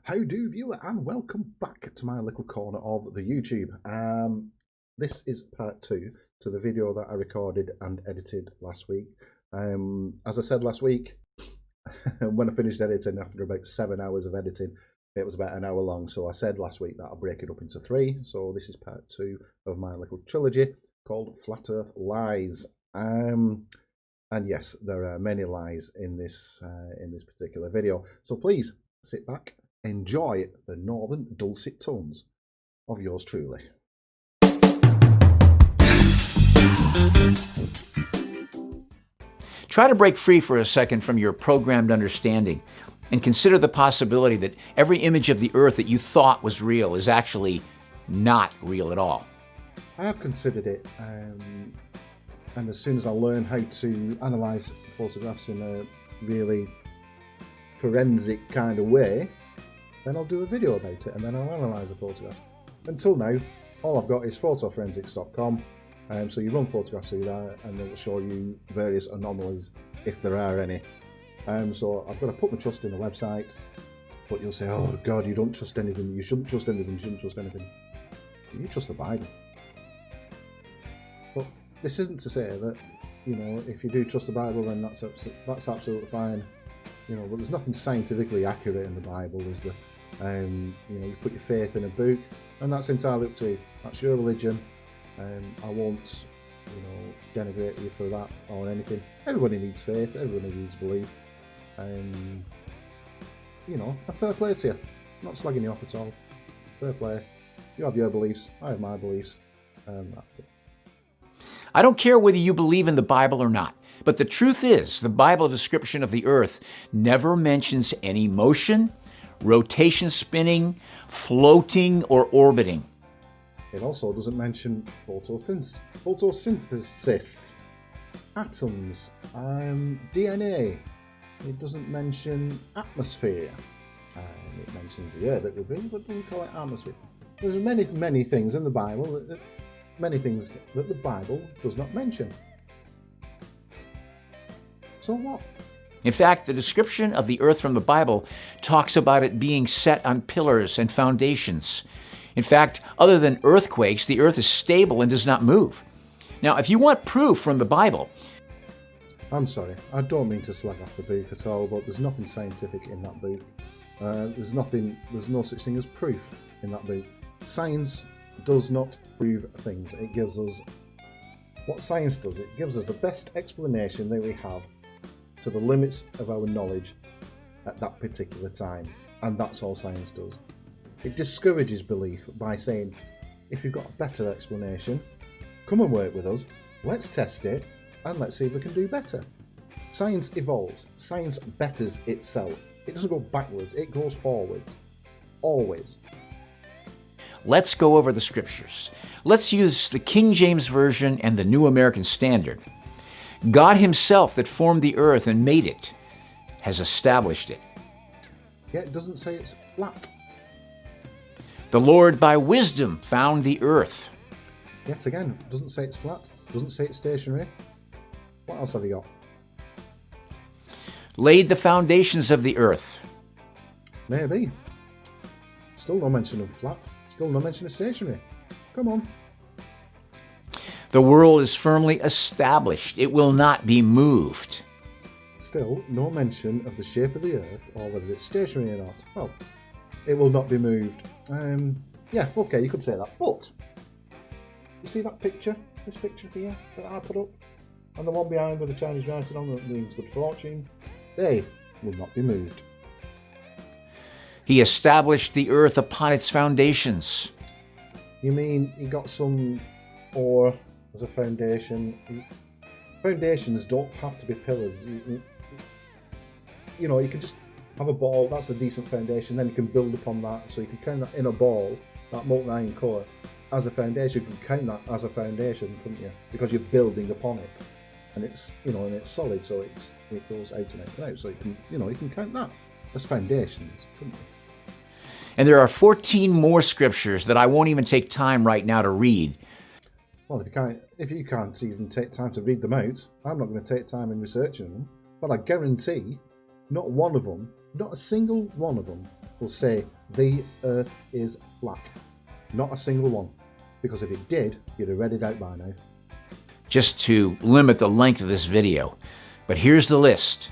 Howdo viewer, and welcome back to my little corner of the YouTube. This is part 2 to the video that I recorded and edited last week. As I said last week, when I finished editing after about 7 hours of editing, it was about an hour long. So I said last week that I'll break it up into 3. So this is part 2 of my little trilogy called Flat Earth Lies. And yes, there are many lies in this particular video. So please sit back, enjoy the northern dulcet tones of yours truly. Try to break free for a second from your programmed understanding and consider the possibility that every image of the earth that you thought was real is actually not real at all. I have considered it, and as soon as I learn how to analyse photographs in a really forensic kind of way, then I'll do a video about it and then I'll analyse the photograph. Until now, all I've got is photoforensics.com, so you run photographs through there and it will show you various anomalies if there are any. So I've got to put my trust in the website, but you'll say, oh God, you don't trust anything, you shouldn't trust anything, you shouldn't trust anything. You trust the Bible. But this isn't to say that, you know, if you do trust the Bible, then that's absolutely fine. You know, but there's nothing scientifically accurate in the Bible, is there? You know, you put your faith in a book, and that's entirely up to you. That's your religion. I won't, you know, denigrate you for that or anything. Everybody needs faith. Everybody needs belief. You know, a fair play to you. I'm not slagging you off at all. Fair play. You have your beliefs. I have my beliefs. That's it. I don't care whether you believe in the Bible or not, but the truth is the Bible description of the earth never mentions any motion, rotation, spinning, floating, or orbiting. It also doesn't mention photosynthesis, atoms, DNA. It doesn't mention atmosphere. It mentions the air that we breathe, but doesn't call it atmosphere. There's many things in the Bible, many things that the Bible does not mention. So what? In fact, the description of the earth from the Bible talks about it being set on pillars and foundations. In fact, other than earthquakes, the earth is stable and does not move. Now, if you want proof from the Bible... I'm sorry, I don't mean to slag off the book at all, but there's nothing scientific in that book. There's no such thing as proof in that book. Science does not prove things. It gives us what science does. It gives us the best explanation that we have to the limits of our knowledge at that particular time, and that's all science does. It discourages belief by saying, if you've got a better explanation, come and work with us, let's test it, and let's see if we can do better. Science evolves. Science betters itself. It doesn't go backwards, it goes forwards. Always. Let's go over the scriptures. Let's use the King James Version and the New American Standard. God himself that formed the earth and made it has established it. Yeah, it doesn't say it's flat. The Lord by wisdom found the earth. Yet again, it doesn't say it's flat. It doesn't say it's stationary. What else have you got? Laid the foundations of the earth. Maybe. Still no mention of flat. Still no mention of stationary. Come on. The world is firmly established. It will not be moved. Still no mention of the shape of the earth or whether it's stationary or not. Well, it will not be moved. Yeah, okay, you could say that. But, you see that picture? This picture here that I put up? And the one behind with the Chinese writing on that means good fortune? They will not be moved. He established the earth upon its foundations. You mean he got some ore as a foundation? Foundations don't have to be pillars. You know, you can just have a ball, that's a decent foundation, then you can build upon that. So you can count that in a ball, that molten iron core, as a foundation. You can count that as a foundation, couldn't you? Because you're building upon it. And it's, you know, and it's solid, so it goes out and out and out. So you can, you know, you can count that as foundations, couldn't you? And there are 14 more scriptures that I won't even take time right now to read. Well, if you can't even take time to read them out, I'm not going to take time in researching them. But I guarantee not one of them, not a single one of them, will say The Earth is flat. Not a single one. Because if it did, you'd have read it out by now. Just to limit the length of this video, but here's the list.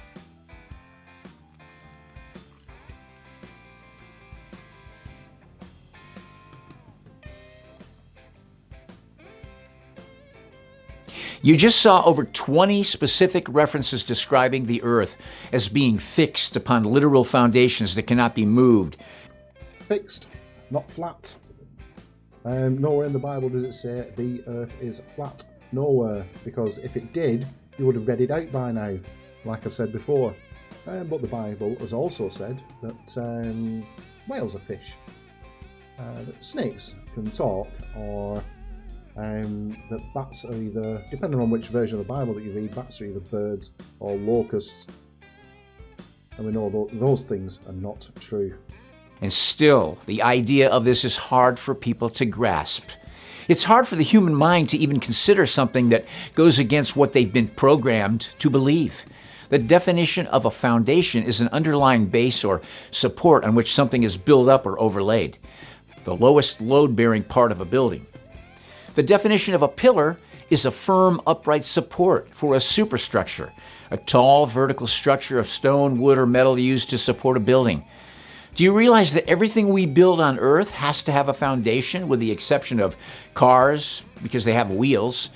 You just saw over 20 specific references describing the Earth as being fixed upon literal foundations that cannot be moved. Fixed, not flat. Nowhere in the Bible does it say the Earth is flat. Nowhere, because if it did, you would have read it out by now, like I've said before. But the Bible has also said that whales are fish, that snakes can talk, or that bats are either, depending on which version of the Bible that you read, bats are either birds or locusts. And we know those things are not true. And still, the idea of this is hard for people to grasp. It's hard for the human mind to even consider something that goes against what they've been programmed to believe. The definition of a foundation is an underlying base or support on which something is built up or overlaid, the lowest load-bearing part of a building. The definition of a pillar is a firm, upright support for a superstructure, a tall, vertical structure of stone, wood, or metal used to support a building. Do you realize that everything we build on Earth has to have a foundation, with the exception of cars, because they have wheels?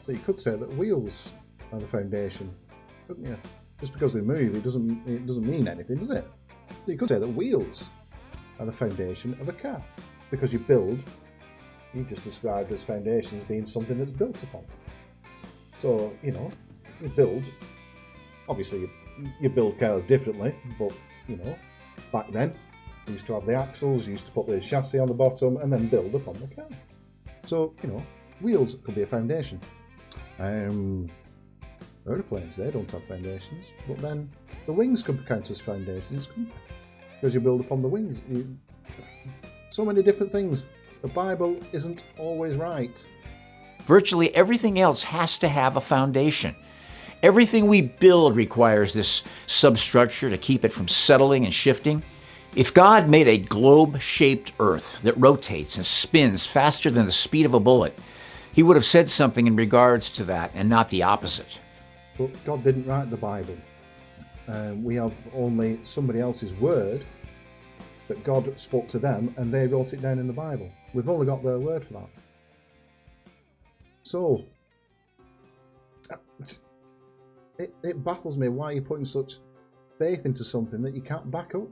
But you could say that wheels are the foundation, couldn't you? Just because they move, it doesn't mean anything, does it? You could say that wheels are the foundation of a car, because you just described as foundation as being something that's built upon. So, you build, obviously you build cars differently, but, back then, you used to have the axles, you used to put the chassis on the bottom and then build upon the car. So, wheels could be a foundation. Aeroplanes, they don't have foundations, but then the wings could count as foundations, couldn't they? Because you build upon the wings. So many different things. The Bible isn't always right. Virtually everything else has to have a foundation. Everything we build requires this substructure to keep it from settling and shifting. If God made a globe-shaped Earth that rotates and spins faster than the speed of a bullet, He would have said something in regards to that and not the opposite. But God didn't write the Bible. We have only somebody else's word that God spoke to them and they wrote it down in the Bible. We've only got their word for that. So, it baffles me why you're putting such faith into something that you can't back up.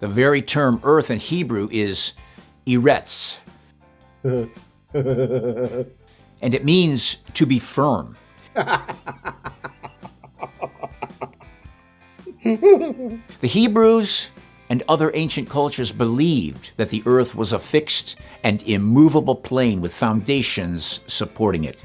The very term earth in Hebrew is eretz. And it means to be firm. The Hebrews and other ancient cultures believed that the earth was a fixed and immovable plane with foundations supporting it.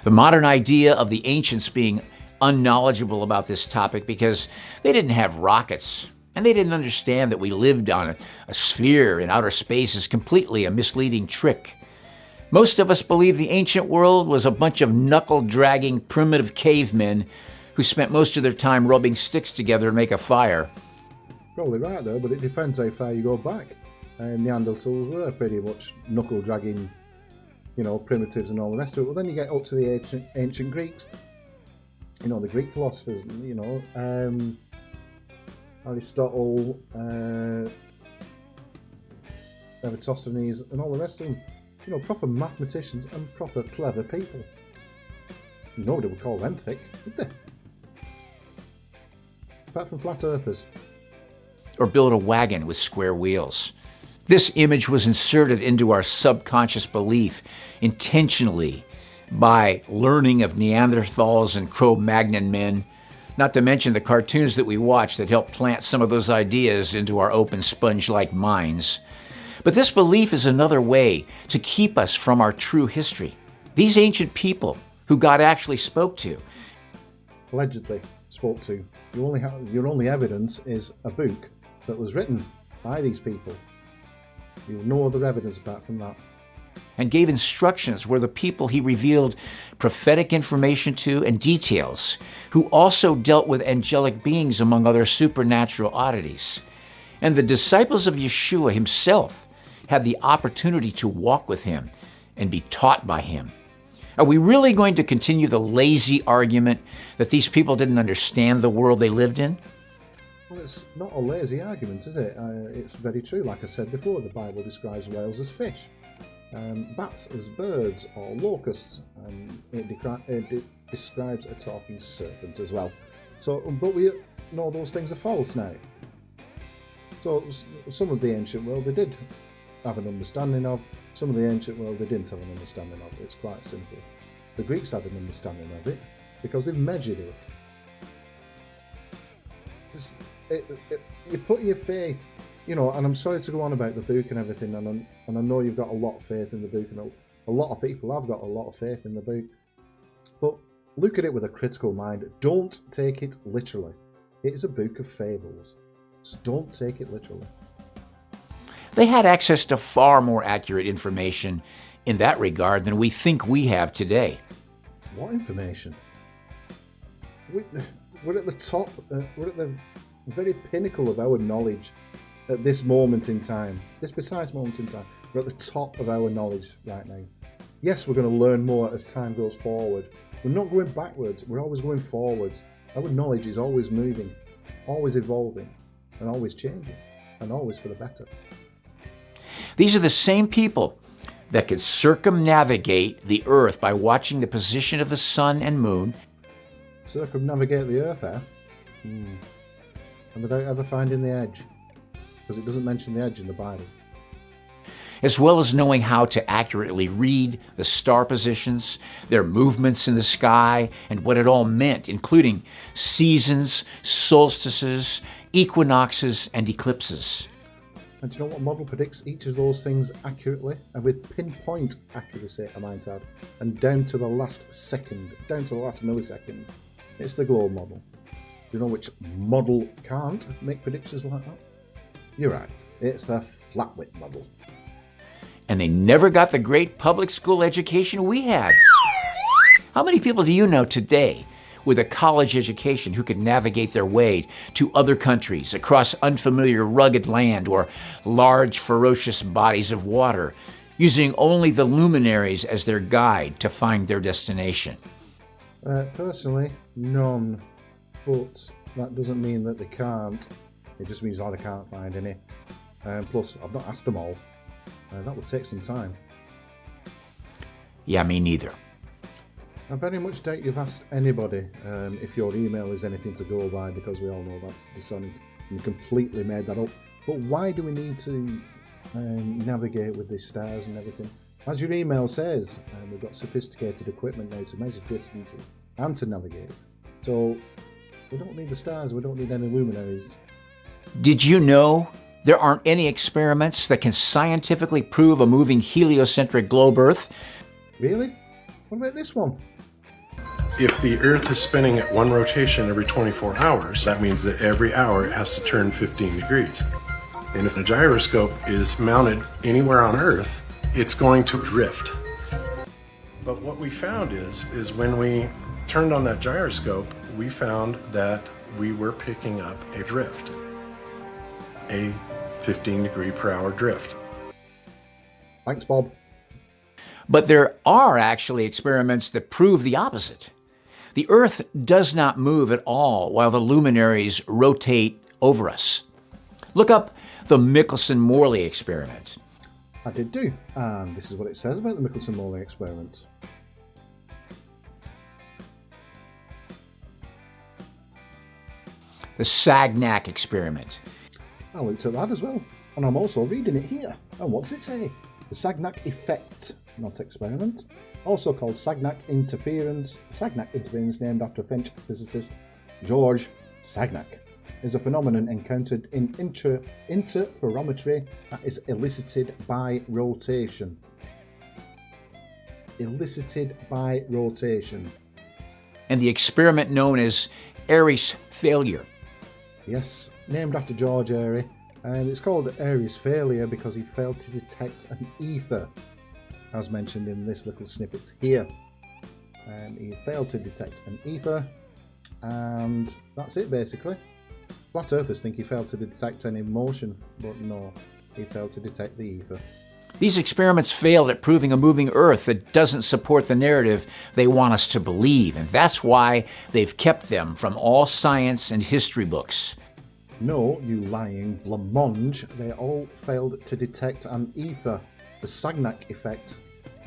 The modern idea of the ancients being unknowledgeable about this topic because they didn't have rockets and they didn't understand that we lived on a sphere in outer space is completely a misleading trick. Most of us believe the ancient world was a bunch of knuckle-dragging primitive cavemen who spent most of their time rubbing sticks together to make a fire. Probably right though, but it depends how far you go back. Neanderthals were pretty much knuckle-dragging, primitives and all the rest of it. Well, then you get up to the ancient Greeks. The Greek philosophers, Aristotle, Eratosthenes, and all the rest of them. Proper mathematicians and proper clever people. Nobody would call them thick, would they? Apart from flat earthers. Or build a wagon with square wheels. This image was inserted into our subconscious belief intentionally by learning of Neanderthals and Cro-Magnon men, not to mention the cartoons that we watch that help plant some of those ideas into our open sponge-like minds. But this belief is another way to keep us from our true history. These ancient people who God actually spoke to. Allegedly spoke to. Your only evidence is a book that was written by these people. You have no other evidence apart from that. And gave instructions where the people he revealed prophetic information to and details, who also dealt with angelic beings among other supernatural oddities. And the disciples of Yeshua himself had the opportunity to walk with him and be taught by him. Are we really going to continue the lazy argument that these people didn't understand the world they lived in? Well, it's not a lazy argument, is it? It's very true. Like I said before, the Bible describes whales as fish, bats as birds or locusts, and it describes a talking serpent as well. So, but we know those things are false now. So some of the ancient world they did have an understanding of, some of the ancient world they didn't have an understanding of. It's quite simple. The Greeks had an understanding of it because they measured it. You put your faith, and I'm sorry to go on about the book and everything, and I know you've got a lot of faith in the book, and a lot of people have got a lot of faith in the book, but look at it with a critical mind. Don't take it literally. It is a book of fables. So don't take it literally. They had access to far more accurate information in that regard than we think we have today. What information? We're at the top, we're at the very pinnacle of our knowledge at this moment in time. This precise moment in time. We're at the top of our knowledge right now. Yes, we're going to learn more as time goes forward. We're not going backwards, we're always going forwards. Our knowledge is always moving, always evolving, and always changing, and always for the better. These are the same people that could circumnavigate the earth by watching the position of the sun and moon. Circumnavigate the earth, eh? And without ever finding the edge, because it doesn't mention the edge in the Bible. As well as knowing how to accurately read the star positions, their movements in the sky, and what it all meant, including seasons, solstices, equinoxes, and eclipses. And do you know what model predicts each of those things accurately and with pinpoint accuracy, I might add, and down to the last second, down to the last millisecond? It's the globe model. Do you know which model can't make predictions like that? You're right, it's the flat-width model. And they never got the great public school education we had. How many people do you know today with a college education who could navigate their way to other countries, across unfamiliar rugged land or large ferocious bodies of water, using only the luminaries as their guide to find their destination? Personally, none. But that doesn't mean that they can't. It just means that I can't find any. Plus, I've not asked them all. That would take some time. Yeah, me neither. I very much doubt you've asked anybody if your email is anything to go by, because we all know that's dishonest and completely made that up. But why do we need to navigate with these stars and everything? As your email says, we've got sophisticated equipment now to measure distances and to navigate. So we don't need the stars, we don't need any luminaries. Did you know there aren't any experiments that can scientifically prove a moving heliocentric globe Earth? Really? What about this one? If the Earth is spinning at one rotation every 24 hours, that means that every hour it has to turn 15 degrees. And if the gyroscope is mounted anywhere on Earth, it's going to drift. But what we found is when we turned on that gyroscope, we found that we were picking up a drift, a 15 degree per hour drift. Thanks, Bob. But there are actually experiments that prove the opposite. The Earth does not move at all while the luminaries rotate over us. Look up the Michelson-Morley experiment. I did do, and this is what it says about the Michelson-Morley experiment. The Sagnac experiment. I looked at that as well, and I'm also reading it here. And what's it say? The Sagnac effect, not experiment, also called Sagnac interference. Sagnac interference, named after French physicist Georges Sagnac, is a phenomenon encountered in interferometry that is elicited by rotation. Elicited by rotation. And the experiment known as Airy's failure. Yes, named after George Airy, and it's called Airy's failure because he failed to detect an ether, as mentioned in this little snippet here. He failed to detect an ether, and that's it basically. Flat earthers think he failed to detect any motion, but no, he failed to detect the ether. These experiments failed at proving a moving Earth that doesn't support the narrative they want us to believe, and that's why they've kept them from all science and history books. No, you lying blancmange, they all failed to detect an ether. The Sagnac effect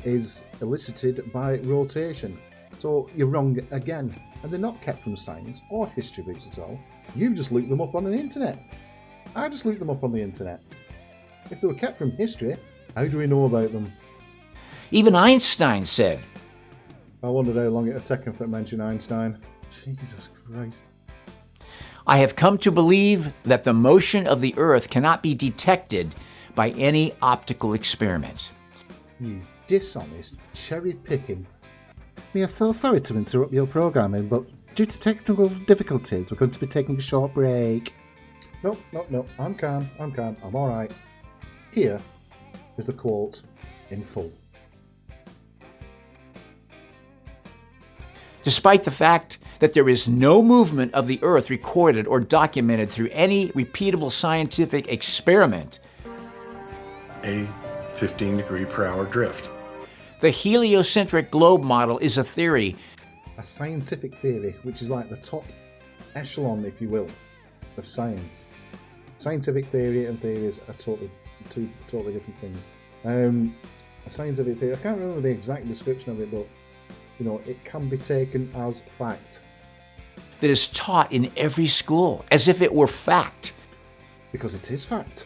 is elicited by rotation. So you're wrong again, and they're not kept from science or history books at all. You've just looked them up on the internet. I just looked them up on the internet. If they were kept from history, how do we know about them? Even Einstein said, I wondered how long it had taken for it to mention Einstein. Jesus Christ. I have come to believe that the motion of the Earth cannot be detected by any optical experiment. You dishonest, cherry-picking. We are so sorry to interrupt your programming, but due to technical difficulties, we're going to be taking a short break. No, I'm calm, I'm alright. Here is the quote in full. Despite the fact that there is no movement of the Earth recorded or documented through any repeatable scientific experiment, a 15 degree per hour drift. The heliocentric globe model is a theory. A scientific theory, which is like the top echelon, if you will, of science. Scientific theory and theories are two totally different things. A scientific theory, I can't remember the exact description of it, but you know, it can be taken as fact. That is taught in every school, as if it were fact. Because it is fact.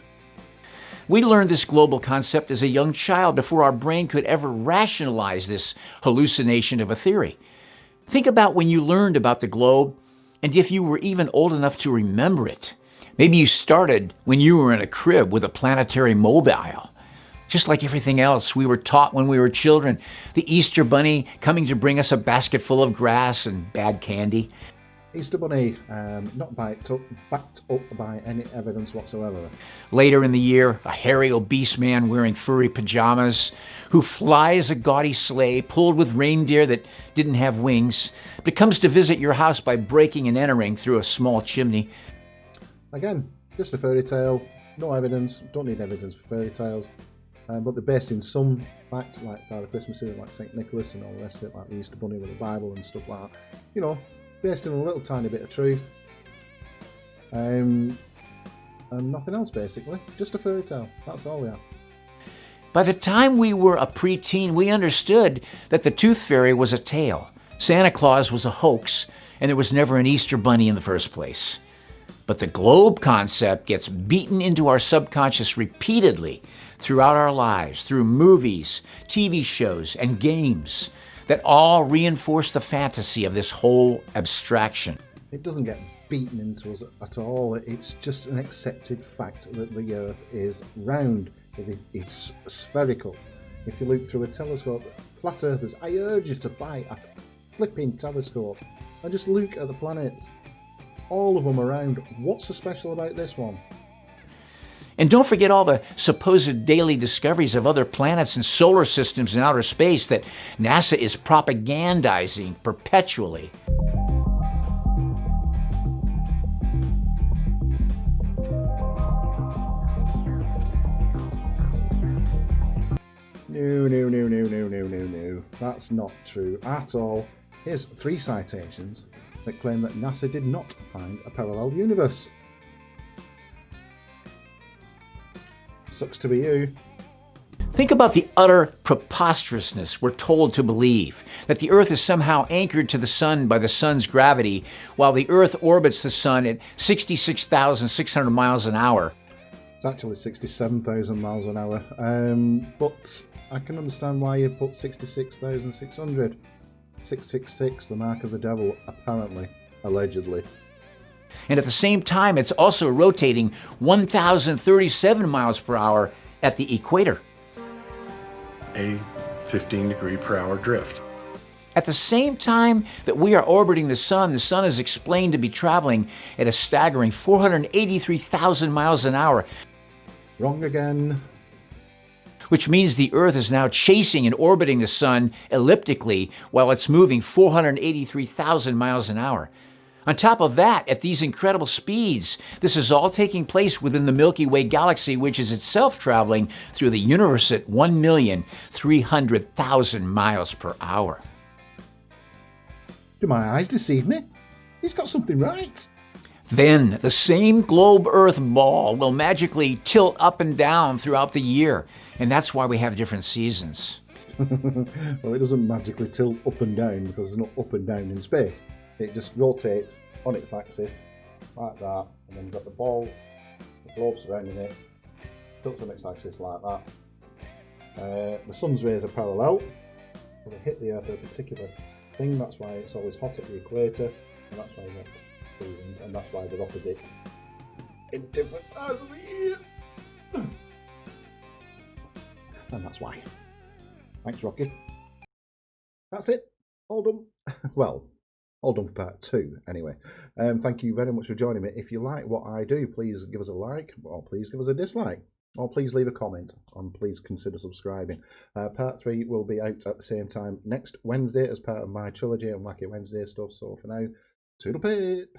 We learned this global concept as a young child before our brain could ever rationalize this hallucination of a theory. Think about when you learned about the globe, and if you were even old enough to remember it. Maybe you started when you were in a crib with a planetary mobile. Just like everything else we were taught when we were children, the Easter Bunny coming to bring us a basket full of grass and bad candy. Easter Bunny, not backed up by any evidence whatsoever. Later in the year, a hairy, obese man wearing furry pajamas who flies a gaudy sleigh pulled with reindeer that didn't have wings, but comes to visit your house by breaking and entering through a small chimney. Again, just a fairy tale, no evidence, don't need evidence for fairy tales. But they're based in some facts, like Father Christmases, like St. Nicholas and all the rest of it, like the Easter Bunny with the Bible and stuff like that. You know, based in a little tiny bit of truth. And nothing else, basically. Just a fairy tale. That's all we are. By the time we were a preteen, we understood that the Tooth Fairy was a tale, Santa Claus was a hoax, and there was never an Easter Bunny in the first place. But the globe concept gets beaten into our subconscious repeatedly throughout our lives, through movies, TV shows, and games that all reinforce the fantasy of this whole abstraction. It doesn't get beaten into us at all. It's just an accepted fact that the Earth is round. It's spherical. If you look through a telescope, flat earthers, I urge you to buy a flipping telescope and just look at the planets. All of them around. What's so special about this one? And don't forget all the supposed daily discoveries of other planets and solar systems in outer space that NASA is propagandizing perpetually. No. That's not true at all. Here's 3 citations that claim that NASA did not find a parallel universe. Sucks to be you. Think about the utter preposterousness we're told to believe, that the Earth is somehow anchored to the Sun by the Sun's gravity, while the Earth orbits the Sun at 66,600 miles an hour. It's actually 67,000 miles an hour, but I can understand why you put 66,600. 666, the mark of the devil, apparently, allegedly. And at the same time, it's also rotating 1,037 miles per hour at the equator. A 15 degree per hour drift. At the same time that we are orbiting the Sun is explained to be traveling at a staggering 483,000 miles an hour. Wrong again. Which means the Earth is now chasing and orbiting the Sun elliptically while it's moving 483,000 miles an hour. On top of that, at these incredible speeds, this is all taking place within the Milky Way galaxy, which is itself traveling through the universe at 1,300,000 miles per hour. Do my eyes deceive me? He's got something right. Then the same globe Earth ball will magically tilt up and down throughout the year, and that's why we have different seasons. Well, it doesn't magically tilt up and down because there's no up and down in space. It just rotates on its axis like that, and then you've got the ball, the globe surrounding it, tilts on its axis like that. The sun's rays are parallel, so they hit the Earth at a particular thing. That's why it's always hot at the equator, and that's why you get seasons, and that's why they're opposite in different times of the year. And that's why. Thanks, Rocky. That's it. All done. Well, all done for part 2, anyway. Thank you very much for joining me. If you like what I do, please give us a like, or please give us a dislike, or please leave a comment, and please consider subscribing. Part 3 will be out at the same time next Wednesday as part of my trilogy and Wacky Wednesday stuff. So for now, toodle pip.